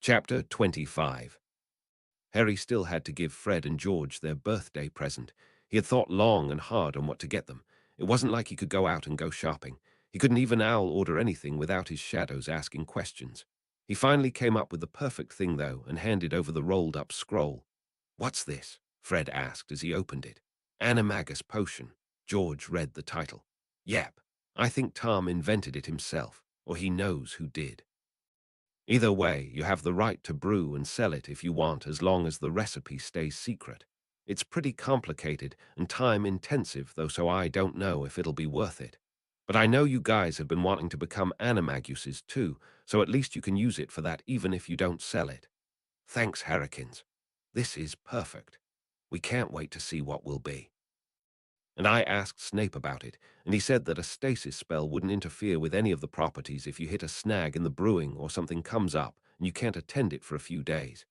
Chapter 25. Harry still had to give Fred and George their birthday present. He had thought long and hard on what to get them. It wasn't like he could go out and go shopping. He couldn't even order anything without his shadows asking questions. He finally came up with the perfect thing, though, and handed over the rolled-up scroll. "What's this?" Fred asked as he opened it. "Animagus Potion." George read the title. "Yep, I think Tom invented it himself, or he knows who did. Either way, you have the right to brew and sell it if you want, as long as the recipe stays secret. It's pretty complicated and time-intensive, though, so I don't know if it'll be worth it. But I know you guys have been wanting to become animaguses too, so at least you can use it for that even if you don't sell it. Thanks, Harrikins. This is perfect. We can't wait to see what will be." And I asked Snape about it, and he said that a stasis spell wouldn't interfere with any of the properties if you hit a snag in the brewing or something comes up and you can't attend it for a few days.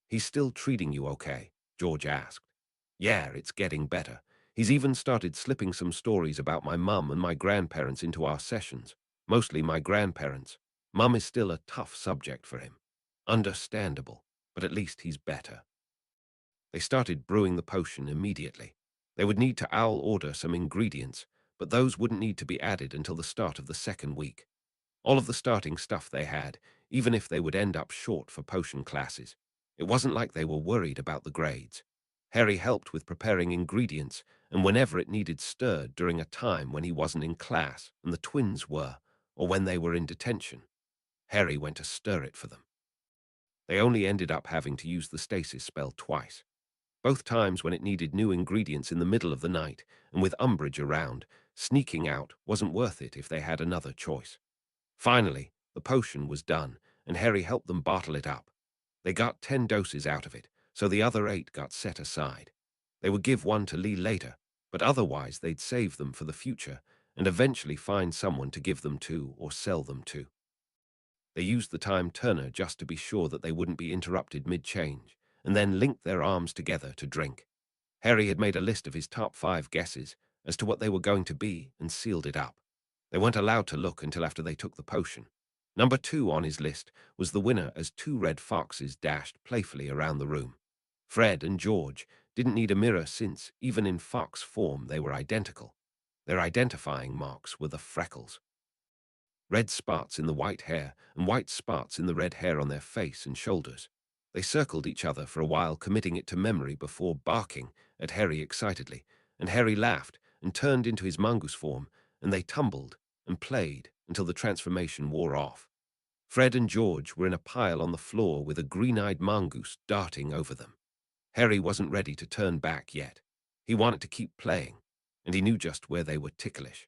"He's still treating you okay?" George asked. "Yeah, it's getting better. He's even started slipping some stories about my mum and my grandparents into our sessions. Mostly my grandparents. Mum is still a tough subject for him. Understandable, but at least he's better." They started brewing the potion immediately. They would need to order some ingredients, but those wouldn't need to be added until the start of the second week. All of the starting stuff they had, even if they would end up short for potion classes. It wasn't like they were worried about the grades. Harry helped with preparing ingredients, and whenever it needed stirred during a time when he wasn't in class and the twins were, or when they were in detention, Harry went to stir it for them. They only ended up having to use the stasis spell twice. Both times when it needed new ingredients in the middle of the night, and with Umbridge around, sneaking out wasn't worth it if they had another choice. Finally, the potion was done, and Harry helped them bottle it up. They got 10 doses out of it, so the other 8 got set aside. They would give one to Lee later, but otherwise they'd save them for the future and eventually find someone to give them to or sell them to. They used the time turner just to be sure that they wouldn't be interrupted mid-change, and then linked their arms together to drink. Harry had made a list of his top 5 guesses as to what they were going to be and sealed it up. They weren't allowed to look until after they took the potion. Number 2 on his list was the winner as 2 red foxes dashed playfully around the room. Fred and George didn't need a mirror since, even in fox form, they were identical. Their identifying marks were the freckles. Red spots in the white hair and white spots in the red hair on their face and shoulders. They circled each other for a while, committing it to memory before barking at Harry excitedly, and Harry laughed and turned into his mongoose form, and they tumbled and played until the transformation wore off. Fred and George were in a pile on the floor with a green-eyed mongoose darting over them. Harry wasn't ready to turn back yet. He wanted to keep playing, and he knew just where they were ticklish.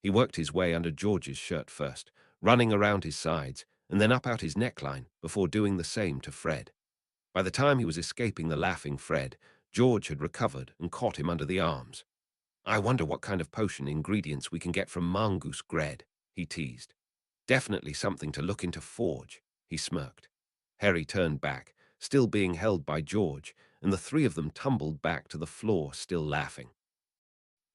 He worked his way under George's shirt first, running around his sides, and then up out his neckline before doing the same to Fred. By the time he was escaping the laughing Fred, George had recovered and caught him under the arms. "I wonder what kind of potion ingredients we can get from Mongoose Gred," he teased. "Definitely something to look into forge," he smirked. Harry turned back, still being held by George, and the 3 of them tumbled back to the floor, still laughing.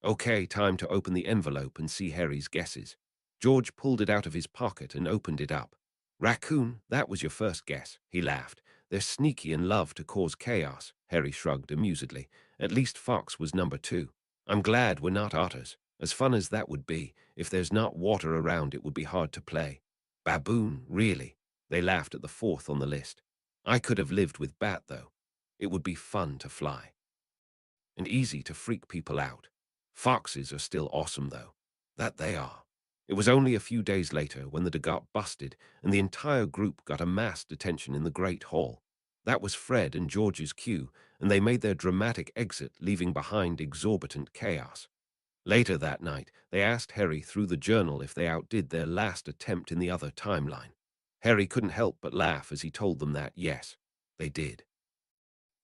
Okay, time to open the envelope and see Harry's guesses. George pulled it out of his pocket and opened it up. "Raccoon, that was your first guess," he laughed. "They're sneaky and love to cause chaos," Harry shrugged amusedly. "At least Fox was number 2. I'm glad we're not otters. As fun as that would be, if there's not water around it would be hard to play. Baboon, really?" They laughed at the 4th on the list. "I could have lived with Bat, though. It would be fun to fly. And easy to freak people out. Foxes are still awesome, though. That they are." It was only a few days later when the day got busted and the entire group got a mass detention in the Great Hall. That was Fred and George's cue, and they made their dramatic exit, leaving behind exorbitant chaos. Later that night, they asked Harry through the journal if they outdid their last attempt in the other timeline. Harry couldn't help but laugh as he told them that, yes, they did.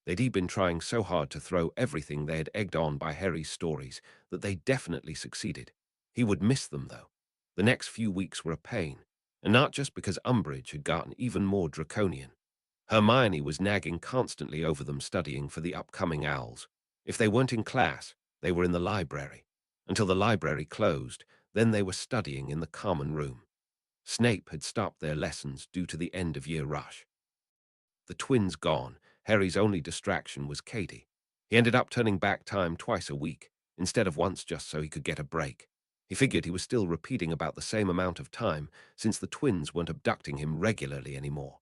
They'd been trying so hard to throw everything they had egged on by Harry's stories that they definitely succeeded. He would miss them, though. The next few weeks were a pain, and not just because Umbridge had gotten even more draconian. Hermione was nagging constantly over them studying for the upcoming owls. If they weren't in class, they were in the library. Until the library closed, then they were studying in the common room. Snape had stopped their lessons due to the end-of-year rush. The twins gone, Harry's only distraction was Katie. He ended up turning back time twice a week, instead of once, just so he could get a break. He figured he was still repeating about the same amount of time since the twins weren't abducting him regularly anymore.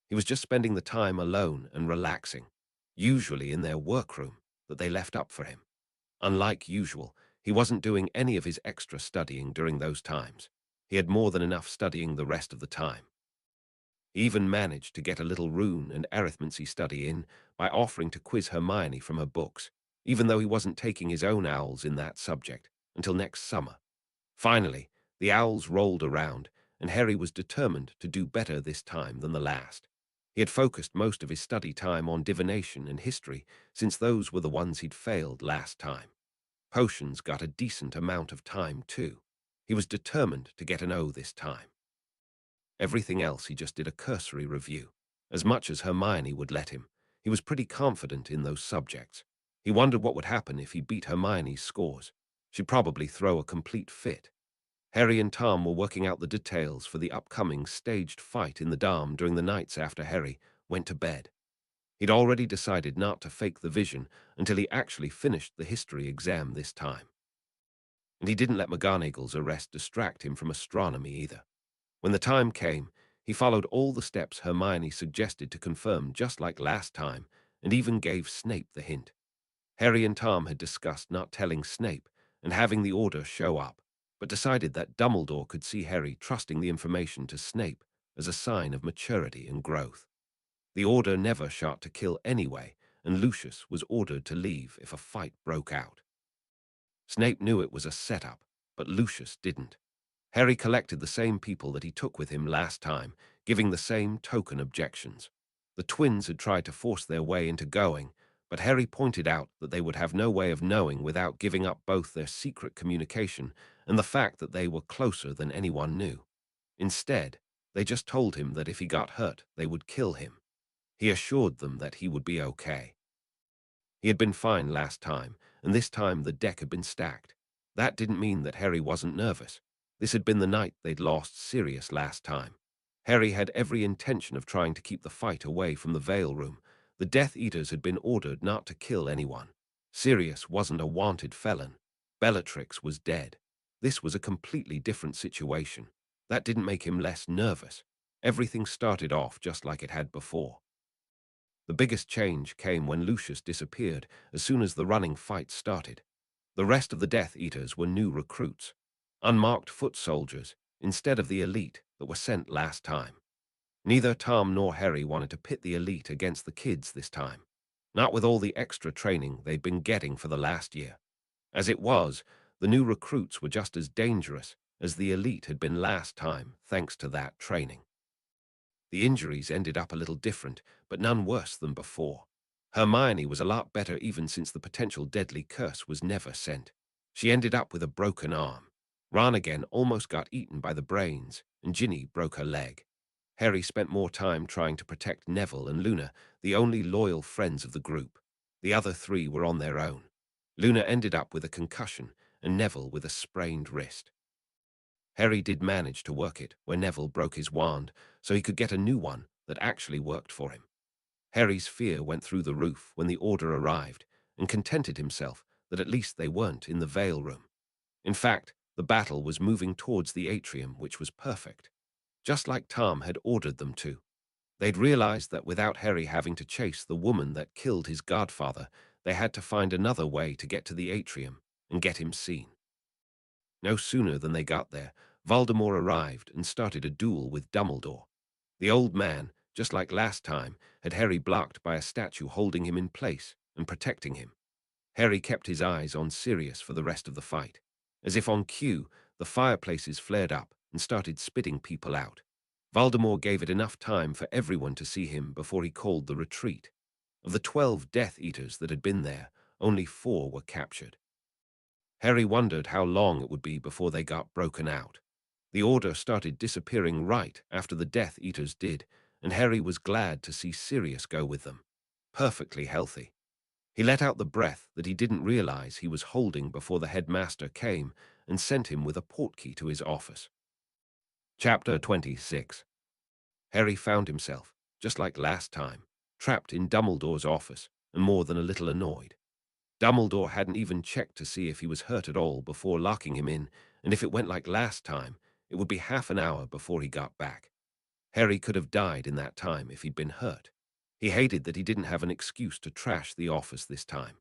He was just spending the time alone and relaxing, usually in their workroom that they left up for him. Unlike usual, he wasn't doing any of his extra studying during those times. He had more than enough studying the rest of the time. He even managed to get a little rune and arithmancy study in by offering to quiz Hermione from her books, even though he wasn't taking his own owls in that subject until next summer. Finally, the owls rolled around, and Harry was determined to do better this time than the last. He had focused most of his study time on divination and history, since those were the ones he'd failed last time. Potions got a decent amount of time, too. He was determined to get an O this time. Everything else he just did a cursory review, as much as Hermione would let him. He was pretty confident in those subjects. He wondered what would happen if he beat Hermione's scores. She'd probably throw a complete fit. Harry and Tom were working out the details for the upcoming staged fight in the Dam during the nights after Harry went to bed. He'd already decided not to fake the vision until he actually finished the history exam this time. And he didn't let McGonagall's arrest distract him from astronomy either. When the time came, he followed all the steps Hermione suggested to confirm, just like last time, and even gave Snape the hint. Harry and Tom had discussed not telling Snape and having the Order show up, but decided that Dumbledore could see Harry trusting the information to Snape as a sign of maturity and growth. The Order never shot to kill anyway, and Lucius was ordered to leave if a fight broke out. Snape knew it was a setup, but Lucius didn't. Harry collected the same people that he took with him last time, giving the same token objections. The twins had tried to force their way into going, but Harry pointed out that they would have no way of knowing without giving up both their secret communication and the fact that they were closer than anyone knew. Instead, they just told him that if he got hurt, they would kill him. He assured them that he would be okay. He had been fine last time, and this time the deck had been stacked. That didn't mean that Harry wasn't nervous. This had been the night they'd lost Sirius last time. Harry had every intention of trying to keep the fight away from the Veil Room. The Death Eaters had been ordered not to kill anyone. Sirius wasn't a wanted felon. Bellatrix was dead. This was a completely different situation. That didn't make him less nervous. Everything started off just like it had before. The biggest change came when Lucius disappeared as soon as the running fight started. The rest of the Death Eaters were new recruits, unmarked foot soldiers, instead of the elite that were sent last time. Neither Tom nor Harry wanted to pit the elite against the kids this time, not with all the extra training they'd been getting for the last year. As it was, the new recruits were just as dangerous as the elite had been last time, thanks to that training. The injuries ended up a little different, but none worse than before. Hermione was a lot better even since the potential deadly curse was never sent. She ended up with a broken arm. Ron again almost got eaten by the brains, and Ginny broke her leg. Harry spent more time trying to protect Neville and Luna, the only loyal friends of the group. The other three were on their own. Luna ended up with a concussion, and Neville with a sprained wrist. Harry did manage to work it where Neville broke his wand, so he could get a new one that actually worked for him. Harry's fear went through the roof when the Order arrived, and contented himself that at least they weren't in the Veil Room. In fact, the battle was moving towards the atrium, which was perfect, just like Tom had ordered them to. They'd realized that without Harry having to chase the woman that killed his godfather, they had to find another way to get to the atrium and get him seen. No sooner than they got there, Voldemort arrived and started a duel with Dumbledore. The old man, just like last time, had Harry blocked by a statue holding him in place and protecting him. Harry kept his eyes on Sirius for the rest of the fight. As if on cue, the fireplaces flared up and started spitting people out. Voldemort gave it enough time for everyone to see him before he called the retreat. Of the 12 Death Eaters that had been there, only 4 were captured. Harry wondered how long it would be before they got broken out. The Order started disappearing right after the Death Eaters did, and Harry was glad to see Sirius go with them, perfectly healthy. He let out the breath that he didn't realize he was holding before the headmaster came and sent him with a portkey to his office. Chapter 26. Harry found himself, just like last time, trapped in Dumbledore's office and more than a little annoyed. Dumbledore hadn't even checked to see if he was hurt at all before locking him in, and if it went like last time, it would be half an hour before he got back. Harry could have died in that time if he'd been hurt. He hated that he didn't have an excuse to trash the office this time.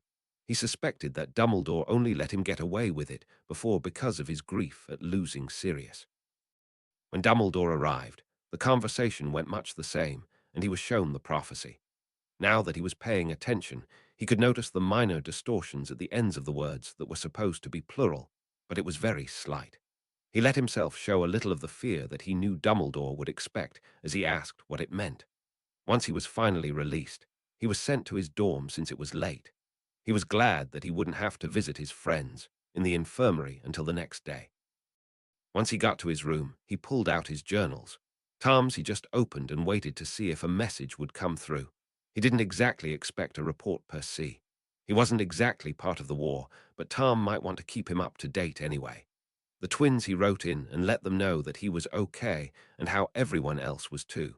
He suspected that Dumbledore only let him get away with it before because of his grief at losing Sirius. When Dumbledore arrived, the conversation went much the same, and he was shown the prophecy. Now that he was paying attention, he could notice the minor distortions at the ends of the words that were supposed to be plural, but it was very slight. He let himself show a little of the fear that he knew Dumbledore would expect as he asked what it meant. Once he was finally released, he was sent to his dorm since it was late. He was glad that he wouldn't have to visit his friends in the infirmary until the next day. Once he got to his room, he pulled out his journals. Tom's he just opened and waited to see if a message would come through. He didn't exactly expect a report per se. He wasn't exactly part of the war, but Tom might want to keep him up to date anyway. The twins he wrote in and let them know that he was okay and how everyone else was too.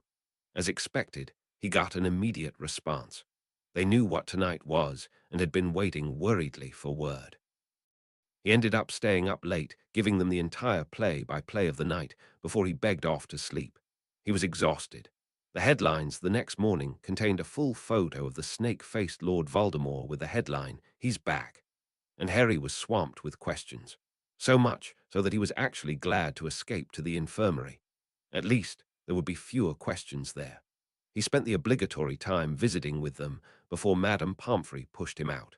As expected, he got an immediate response. They knew what tonight was and had been waiting worriedly for word. He ended up staying up late, giving them the entire play-by-play of the night before he begged off to sleep. He was exhausted. The headlines the next morning contained a full photo of the snake-faced Lord Voldemort with the headline, "He's back." And Harry was swamped with questions. So much so that he was actually glad to escape to the infirmary. At least, there would be fewer questions there. He spent the obligatory time visiting with them before Madame Pomfrey pushed him out.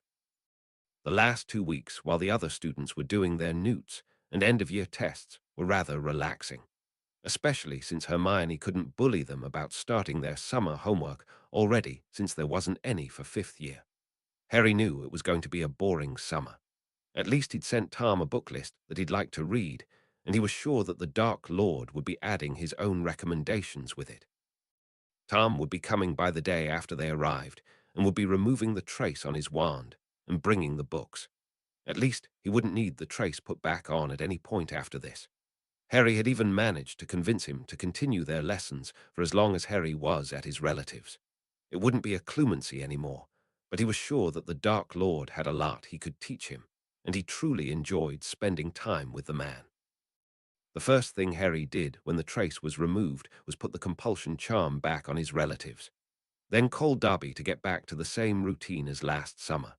The last 2 weeks, while the other students were doing their newts and end-of-year tests, were rather relaxing, especially since Hermione couldn't bully them about starting their summer homework already since there wasn't any for 5th year. Harry knew it was going to be a boring summer. At least he'd sent Tom a book list that he'd like to read, and he was sure that the Dark Lord would be adding his own recommendations with it. Tom would be coming by the day after they arrived and would be removing the trace on his wand and bringing the books. At least he wouldn't need the trace put back on at any point after this. Harry had even managed to convince him to continue their lessons for as long as Harry was at his relatives'. It wouldn't be a clumsy anymore, but he was sure that the Dark Lord had a lot he could teach him, and he truly enjoyed spending time with the man. The first thing Harry did when the trace was removed was put the compulsion charm back on his relatives, then called Dobby to get back to the same routine as last summer.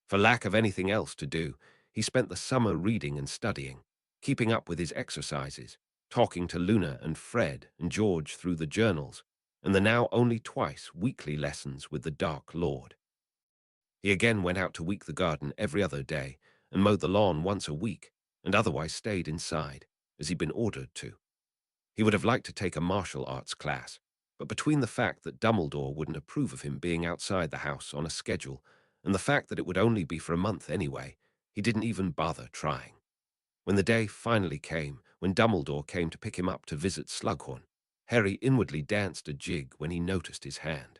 For lack of anything else to do, he spent the summer reading and studying, keeping up with his exercises, talking to Luna and Fred and George through the journals, and the now only twice weekly lessons with the Dark Lord. He again went out to weed the garden every other day and mowed the lawn once a week, and otherwise stayed inside, as he'd been ordered to. He would have liked to take a martial arts class, but between the fact that Dumbledore wouldn't approve of him being outside the house on a schedule and the fact that it would only be for a month anyway, he didn't even bother trying. When the day finally came, when Dumbledore came to pick him up to visit Slughorn, Harry inwardly danced a jig when he noticed his hand.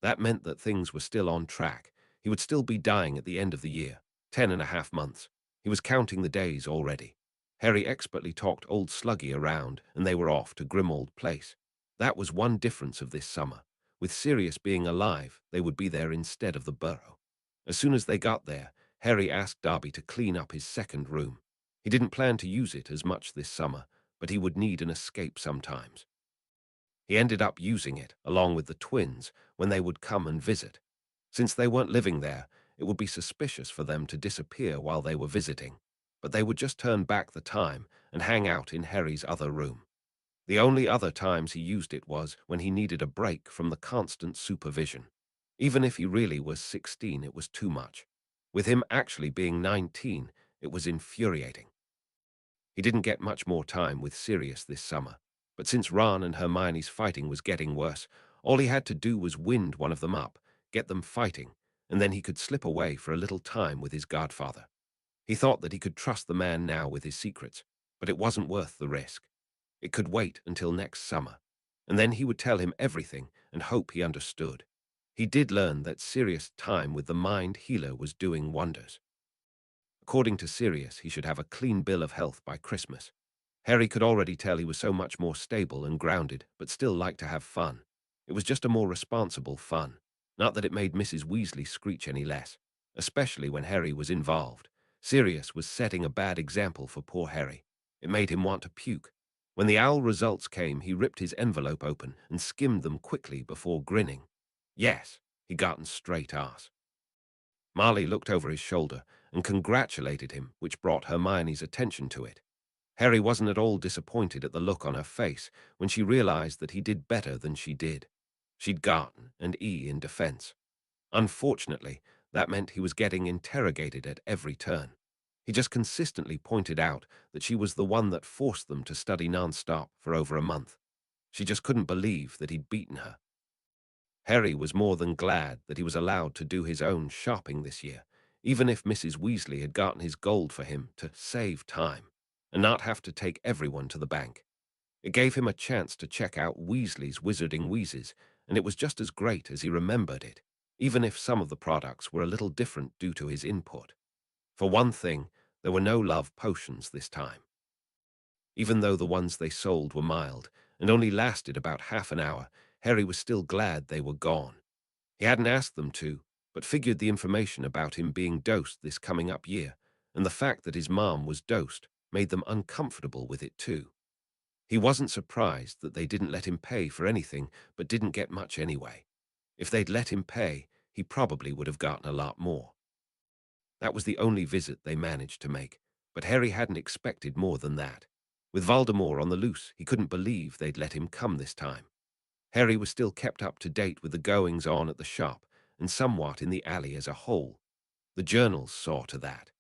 That meant that things were still on track. He would still be dying at the end of the year, 10.5 months. He was counting the days already. Harry expertly talked old Sluggy around, and they were off to Grimmauld Place. That was one difference of this summer. With Sirius being alive, they would be there instead of the burrow. As soon as they got there, Harry asked Dobby to clean up his second room. He didn't plan to use it as much this summer, but he would need an escape sometimes. He ended up using it, along with the twins, when they would come and visit. Since they weren't living there, it would be suspicious for them to disappear while they were visiting, but they would just turn back the time and hang out in Harry's other room. The only other times he used it was when he needed a break from the constant supervision. Even if he really was 16, it was too much. With him actually being 19, it was infuriating. He didn't get much more time with Sirius this summer, but since Ron and Hermione's fighting was getting worse, all he had to do was wind one of them up, get them fighting, and then he could slip away for a little time with his godfather. He thought that he could trust the man now with his secrets, but it wasn't worth the risk. It could wait until next summer, and then he would tell him everything and hope he understood. He did learn that Sirius' time with the mind healer was doing wonders. According to Sirius, he should have a clean bill of health by Christmas. Harry could already tell he was so much more stable and grounded, but still liked to have fun. It was just a more responsible fun. Not that it made Mrs. Weasley screech any less, especially when Harry was involved. Sirius was setting a bad example for poor Harry. It made him want to puke. When the owl results came, he ripped his envelope open and skimmed them quickly before grinning. Yes, he got an straight arse. Marley looked over his shoulder and congratulated him, which brought Hermione's attention to it. Harry wasn't at all disappointed at the look on her face when she realized that he did better than she did. She'd gotten an E in defense. Unfortunately, that meant he was getting interrogated at every turn. He just consistently pointed out that she was the one that forced them to study non-stop for over a month. She just couldn't believe that he'd beaten her. Harry was more than glad that he was allowed to do his own shopping this year, even if Mrs. Weasley had gotten his gold for him to save time and not have to take everyone to the bank. It gave him a chance to check out Weasley's Wizarding Wheezes, and it was just as great as he remembered it, even if some of the products were a little different due to his input. For one thing, there were no love potions this time. Even though the ones they sold were mild and only lasted about half an hour, Harry was still glad they were gone. He hadn't asked them to, but figured the information about him being dosed this coming up year, and the fact that his mom was dosed, made them uncomfortable with it too. He wasn't surprised that they didn't let him pay for anything, but didn't get much anyway. If they'd let him pay, he probably would have gotten a lot more. That was the only visit they managed to make, but Harry hadn't expected more than that. With Voldemort on the loose, he couldn't believe they'd let him come this time. Harry was still kept up to date with the goings-on at the shop, and somewhat in the alley as a whole. The journals saw to that.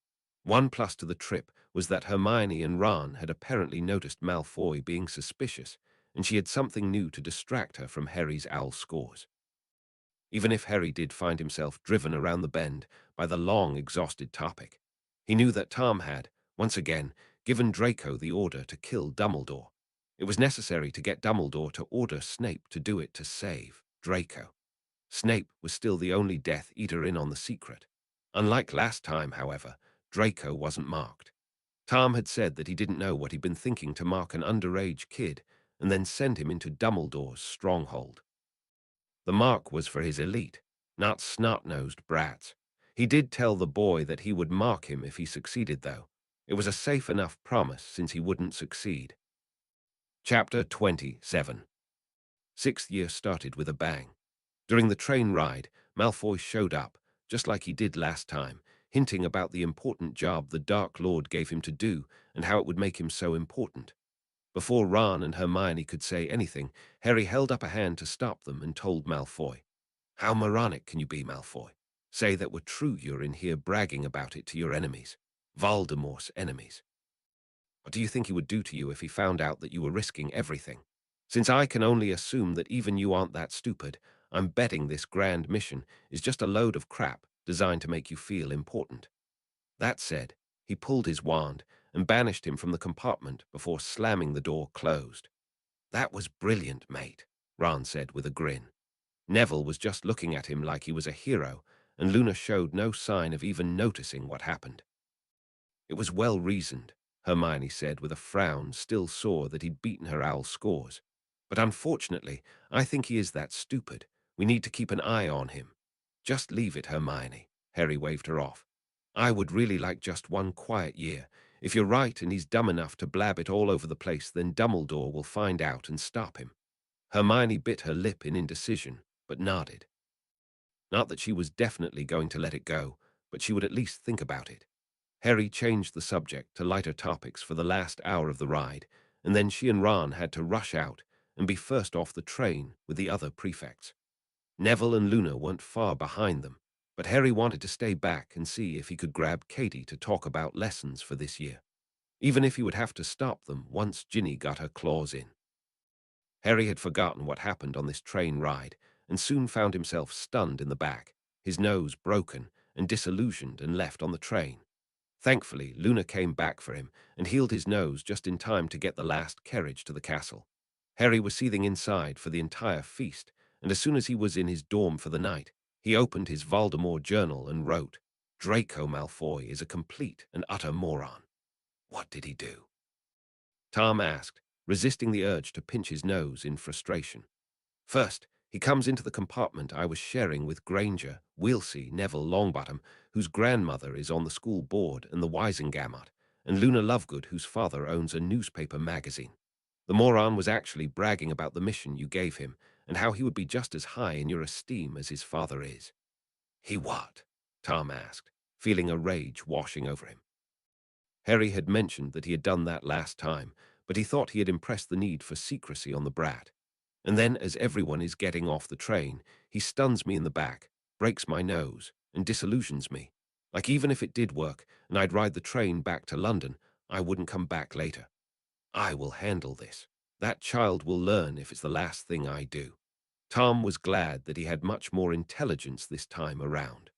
One plus to the trip was that Hermione and Ron had apparently noticed Malfoy being suspicious, and she had something new to distract her from Harry's owl scores. Even if Harry did find himself driven around the bend by the long, exhausted topic, he knew that Tom had, once again, given Draco the order to kill Dumbledore. It was necessary to get Dumbledore to order Snape to do it to save Draco. Snape was still the only Death Eater in on the secret. Unlike last time, however, Draco wasn't marked. Tom had said that he didn't know what he'd been thinking to mark an underage kid and then send him into Dumbledore's stronghold. The mark was for his elite, not snot-nosed brats. He did tell the boy that he would mark him if he succeeded, though. It was a safe enough promise since he wouldn't succeed. Chapter 27. Sixth year started with a bang. During the train ride, Malfoy showed up, just like he did last time, hinting about the important job the Dark Lord gave him to do and how it would make him so important. Before Ron and Hermione could say anything, Harry held up a hand to stop them and told Malfoy, "How moronic can you be, Malfoy? Say that we're true you're in here bragging about it to your enemies, Voldemort's enemies. What do you think he would do to you if he found out that you were risking everything? Since I can only assume that even you aren't that stupid, I'm betting this grand mission is just a load of crap designed to make you feel important." That said, he pulled his wand and banished him from the compartment before slamming the door closed. "That was brilliant, mate," Ron said with a grin. Neville was just looking at him like he was a hero, and Luna showed no sign of even noticing what happened. "It was well-reasoned," Hermione said with a frown, still sore that he'd beaten her owl scores. "But unfortunately, I think he is that stupid. We need to keep an eye on him." "Just leave it, Hermione," Harry waved her off. "I would really like just one quiet year. If you're right and he's dumb enough to blab it all over the place, then Dumbledore will find out and stop him." Hermione bit her lip in indecision, but nodded. Not that she was definitely going to let it go, but she would at least think about it. Harry changed the subject to lighter topics for the last hour of the ride, and then she and Ron had to rush out and be first off the train with the other prefects. Neville and Luna weren't far behind them, but Harry wanted to stay back and see if he could grab Katie to talk about lessons for this year, even if he would have to stop them once Ginny got her claws in. Harry had forgotten what happened on this train ride and soon found himself stunned in the back, his nose broken and disillusioned and left on the train. Thankfully, Luna came back for him and healed his nose just in time to get the last carriage to the castle. Harry was seething inside for the entire feast, and as soon as he was in his dorm for the night, he opened his Voldemort journal and wrote, "Draco Malfoy is a complete and utter moron." What did he do? Tom asked, resisting the urge to pinch his nose in frustration. First, he comes into the compartment I was sharing with Granger, Wheelsey, Neville Longbottom, whose grandmother is on the school board, and the Wisengamot, and Luna Lovegood, whose father owns a newspaper magazine. The moron was actually bragging about the mission you gave him, and how he would be just as high in your esteem as his father is. He what? Tom asked, feeling a rage washing over him. Harry had mentioned that he had done that last time, but he thought he had impressed the need for secrecy on the brat. And then, as everyone is getting off the train, he stuns me in the back, breaks my nose, and disillusions me. Like even if it did work, and I'd ride the train back to London, I wouldn't come back later. I will handle this. That child will learn if it's the last thing I do. Tom was glad that he had much more intelligence this time around.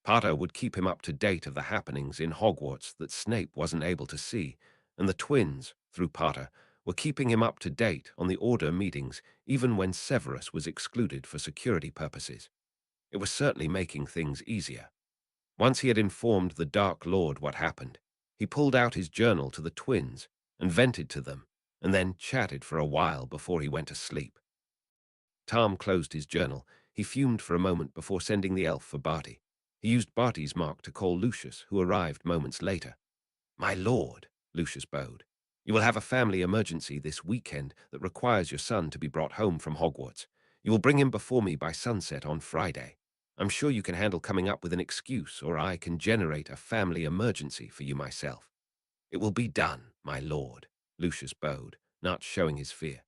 Potter would keep him up to date of the happenings in Hogwarts that Snape wasn't able to see, and the twins, through Potter, were keeping him up to date on the Order meetings even when Severus was excluded for security purposes. It was certainly making things easier. Once he had informed the Dark Lord what happened, he pulled out his journal to the twins and vented to them, and then chatted for a while before he went to sleep. Tom closed his journal. He fumed for a moment before sending the elf for Barty. He used Barty's mark to call Lucius, who arrived moments later. "My lord," Lucius bowed, "you will have a family emergency this weekend that requires your son to be brought home from Hogwarts. You will bring him before me by sunset on Friday. I'm sure you can handle coming up with an excuse, or I can generate a family emergency for you myself." "It will be done, my lord," Lucius bowed, not showing his fear.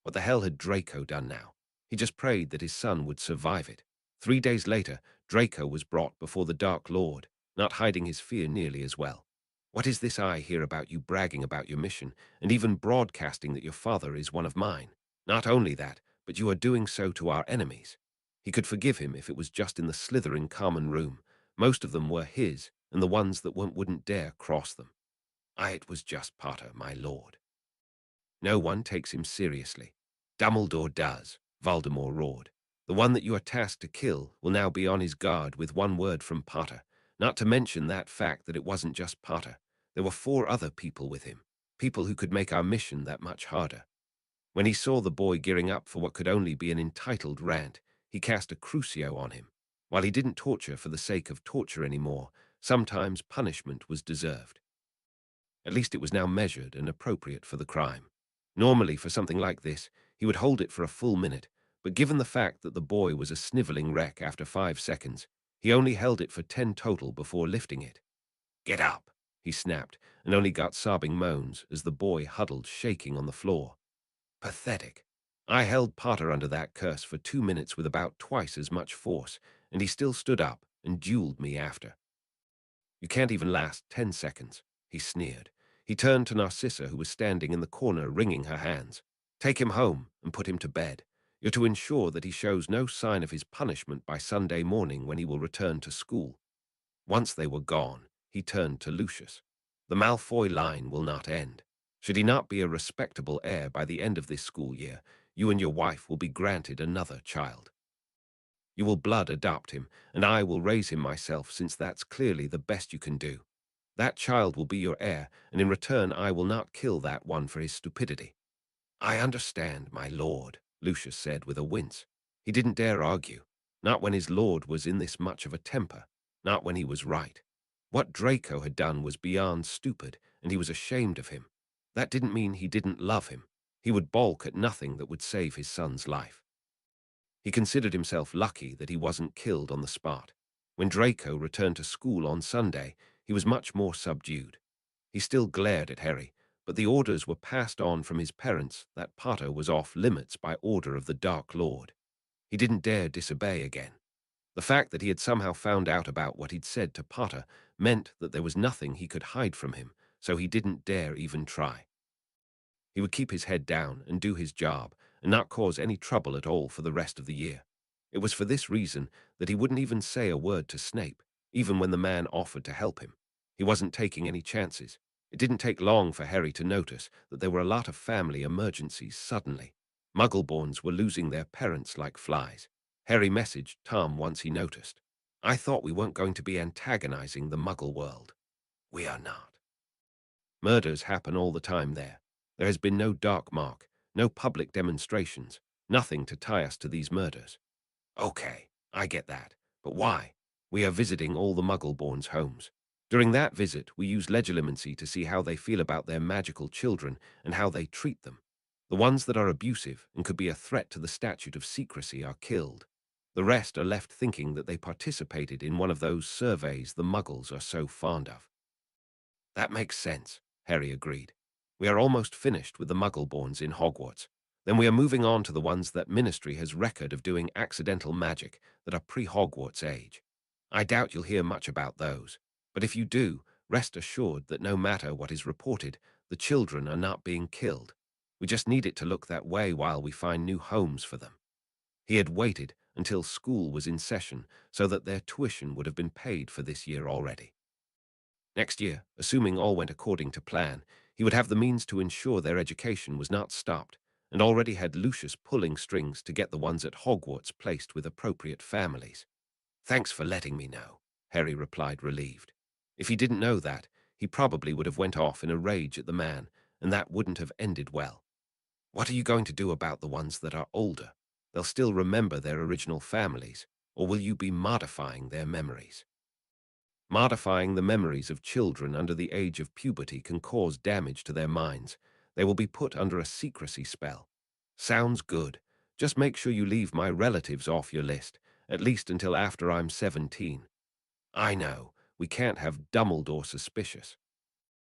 What the hell had Draco done now? He just prayed that his son would survive it. 3 days later, Draco was brought before the Dark Lord, not hiding his fear nearly as well. "What is this I hear about you bragging about your mission, and even broadcasting that your father is one of mine? Not only that, but you are doing so to our enemies." He could forgive him if it was just in the Slytherin common room. Most of them were his, and the ones that wouldn't dare cross them. It was just Potter, my lord. No one takes him seriously. Dumbledore does, Voldemort roared. The one that you are tasked to kill will now be on his guard with one word from Potter, not to mention that fact that it wasn't just Potter. There were 4 other people with him, people who could make our mission that much harder. When he saw the boy gearing up for what could only be an entitled rant, he cast a Crucio on him. While he didn't torture for the sake of torture anymore, sometimes punishment was deserved. At least it was now measured and appropriate for the crime. Normally, for something like this, he would hold it for a full minute, but given the fact that the boy was a sniveling wreck after 5 seconds, he only held it for 10 total before lifting it. "Get up," he snapped, and only got sobbing moans as the boy huddled shaking on the floor. Pathetic. I held Potter under that curse for 2 minutes with about twice as much force, and he still stood up and dueled me after. "You can't even last 10 seconds, he sneered. He turned to Narcissa, who was standing in the corner wringing her hands. "Take him home and put him to bed. You're to ensure that he shows no sign of his punishment by Sunday morning when he will return to school." Once they were gone, he turned to Lucius. "The Malfoy line will not end. Should he not be a respectable heir by the end of this school year, you and your wife will be granted another child. You will blood adopt him, and I will raise him myself, since that's clearly the best you can do. That child will be your heir, and in return I will not kill that one for his stupidity." "I understand, my lord," Lucius said with a wince. He didn't dare argue, not when his lord was in this much of a temper, not when he was right. What Draco had done was beyond stupid, and he was ashamed of him. That didn't mean he didn't love him. He would balk at nothing that would save his son's life. He considered himself lucky that he wasn't killed on the spot. When Draco returned to school on Sunday, he was much more subdued. He still glared at Harry, but the orders were passed on from his parents that Potter was off limits by order of the Dark Lord. He didn't dare disobey again. The fact that he had somehow found out about what he'd said to Potter meant that there was nothing he could hide from him, so he didn't dare even try. He would keep his head down and do his job, and not cause any trouble at all for the rest of the year. It was for this reason that he wouldn't even say a word to Snape, even when the man offered to help him. He wasn't taking any chances. It didn't take long for Harry to notice that there were a lot of family emergencies suddenly. Muggleborns were losing their parents like flies. Harry messaged Tom once he noticed. "I thought we weren't going to be antagonizing the Muggle world." "We are not." Murders happen all the time there. There has been no dark mark, no public demonstrations, nothing to tie us to these murders. Okay, I get that. But why? We are visiting all the Muggle-born's homes. During that visit, we use legilimency to see how they feel about their magical children and how they treat them. The ones that are abusive and could be a threat to the statute of secrecy are killed. The rest are left thinking that they participated in one of those surveys the Muggles are so fond of. That makes sense, Harry agreed. We are almost finished with the Muggle-borns in Hogwarts. Then we are moving on to the ones that Ministry has record of doing accidental magic that are pre-Hogwarts age. I doubt you'll hear much about those, but if you do, rest assured that no matter what is reported, the children are not being killed. We just need it to look that way while we find new homes for them. He had waited until school was in session so that their tuition would have been paid for this year already. Next year, assuming all went according to plan, he would have the means to ensure their education was not stopped, and already had Lucius pulling strings to get the ones at Hogwarts placed with appropriate families. Thanks for letting me know, Harry replied, relieved. If he didn't know that, he probably would have went off in a rage at the man, and that wouldn't have ended well. What are you going to do about the ones that are older? They'll still remember their original families, or will you be modifying their memories? Modifying the memories of children under the age of puberty can cause damage to their minds. They will be put under a secrecy spell. Sounds good. Just make sure you leave my relatives off your list, at least until after I'm 17. I know, we can't have Dumbledore suspicious.